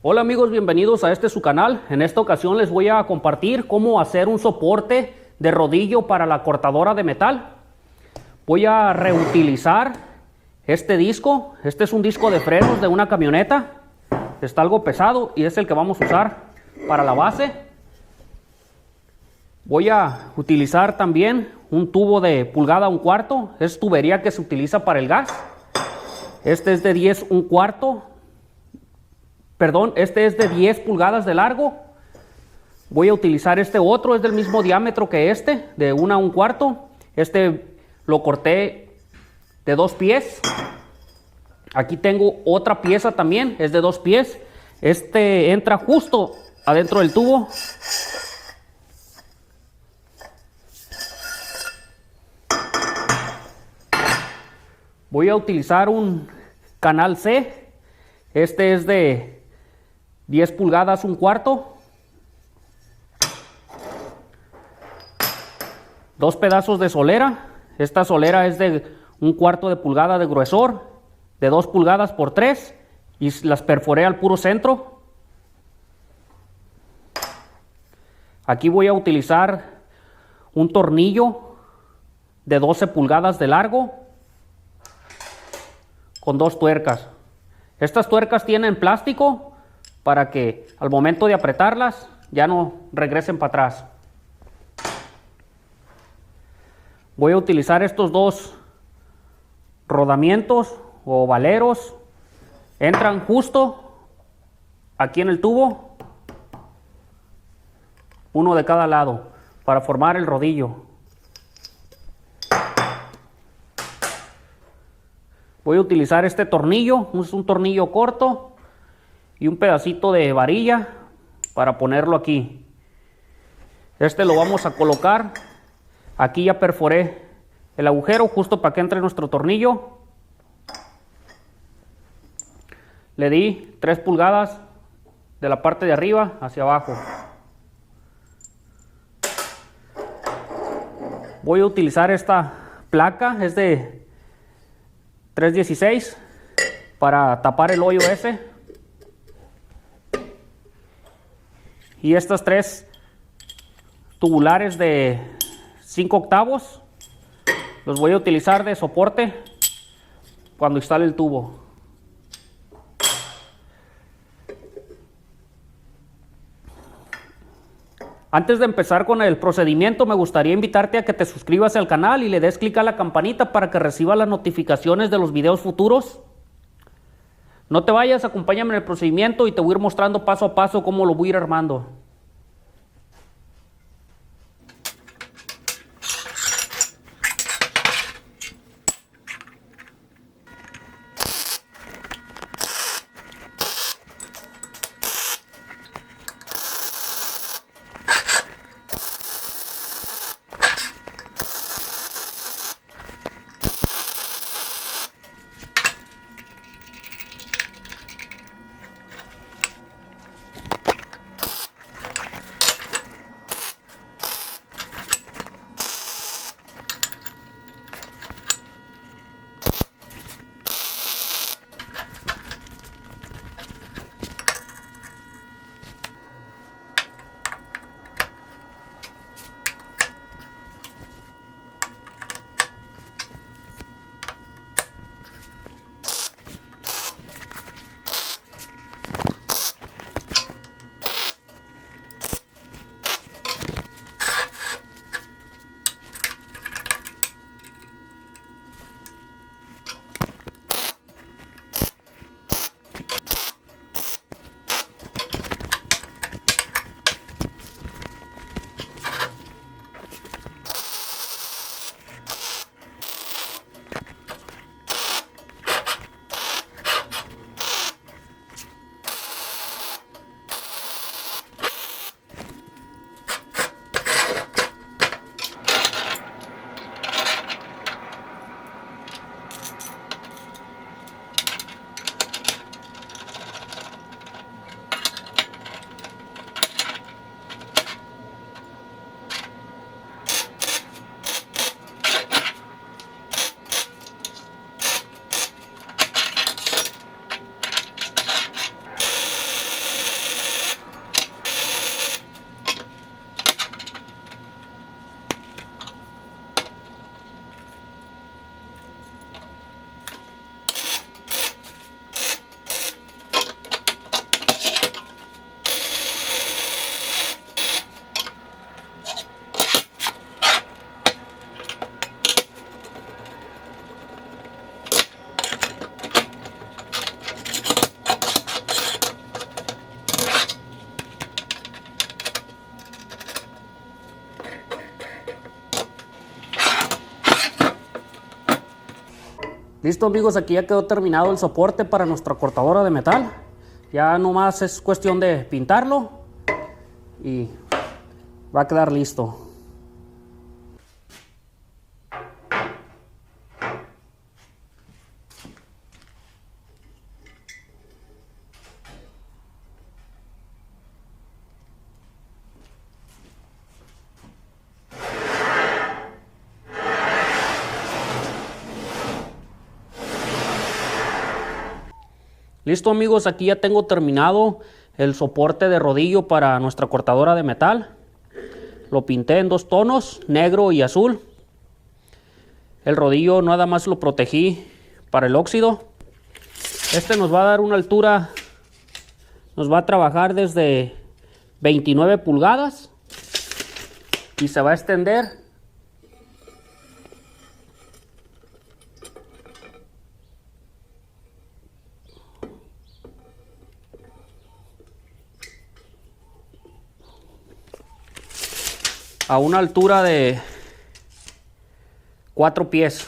Hola amigos, bienvenidos a su canal. En esta ocasión les voy a compartir cómo hacer un soporte de rodillo para la cortadora de metal. Voy a reutilizar este disco. Este es un disco de frenos de una camioneta. Está algo pesado y es el que vamos a usar para la base. Voy a utilizar también un tubo de pulgada 1/4. Es tubería que se utiliza para el gas. Este es de 10 1/4. Perdón, este es de 10 pulgadas de largo. Voy a utilizar este otro, es del mismo diámetro que este, de 1 1/4. Este lo corté de 2 pies. Aquí tengo otra pieza también, es de 2 pies. Este entra justo adentro del tubo. Voy a utilizar un canal C. Este es de 10 pulgadas 1/4. 2 pedazos de solera. Esta solera es de 1/4 de pulgada de gruesor, de 2 pulgadas por 3, y las perforé al puro centro. Aquí voy a utilizar un tornillo de 12 pulgadas de largo con 2 tuercas. Estas tuercas tienen plástico para que al momento de apretarlas ya no regresen para atrás. Voy a utilizar estos 2 rodamientos o valeros. Entran justo aquí en el tubo, uno de cada lado, para formar el rodillo. Voy a utilizar este tornillo, es un tornillo corto y un pedacito de varilla para ponerlo aquí. Este lo vamos a colocar. Aquí ya perforé el agujero justo para que entre nuestro tornillo. Le di 3 pulgadas de la parte de arriba hacia abajo. Voy a utilizar esta placa, es de 3/16 para tapar el hoyo ese. Y estas 3 tubulares de 5/8 los voy a utilizar de soporte cuando instale el tubo. Antes de empezar con el procedimiento, me gustaría invitarte a que te suscribas al canal y le des clic a la campanita para que recibas las notificaciones de los videos futuros. No te vayas, acompáñame en el procedimiento y te voy a ir mostrando paso a paso cómo lo voy a ir armando. Listo amigos, aquí ya quedó terminado el soporte para nuestra cortadora de metal. Ya nomás es cuestión de pintarlo y va a quedar listo. Listo amigos, aquí ya tengo terminado el soporte de rodillo para nuestra cortadora de metal. Lo pinté en 2 tonos, negro y azul. El rodillo nada más lo protegí para el óxido. Este nos va a dar una altura, nos va a trabajar desde 29 pulgadas y se va a extender a una altura de 4 pies.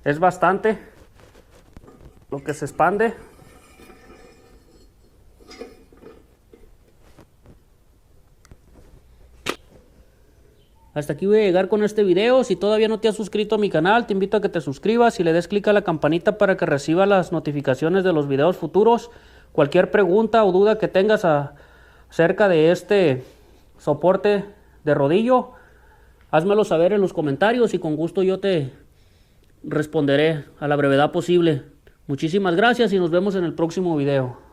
Es bastante lo que se expande. Hasta aquí voy a llegar con este video. Si todavía no te has suscrito a mi canal, te invito a que te suscribas y le des clic a la campanita para que reciba las notificaciones de los videos futuros. Cualquier pregunta o duda que tengas acerca de este soporte de rodillo, házmelo saber en los comentarios y con gusto yo te responderé a la brevedad posible. Muchísimas gracias y nos vemos en el próximo video.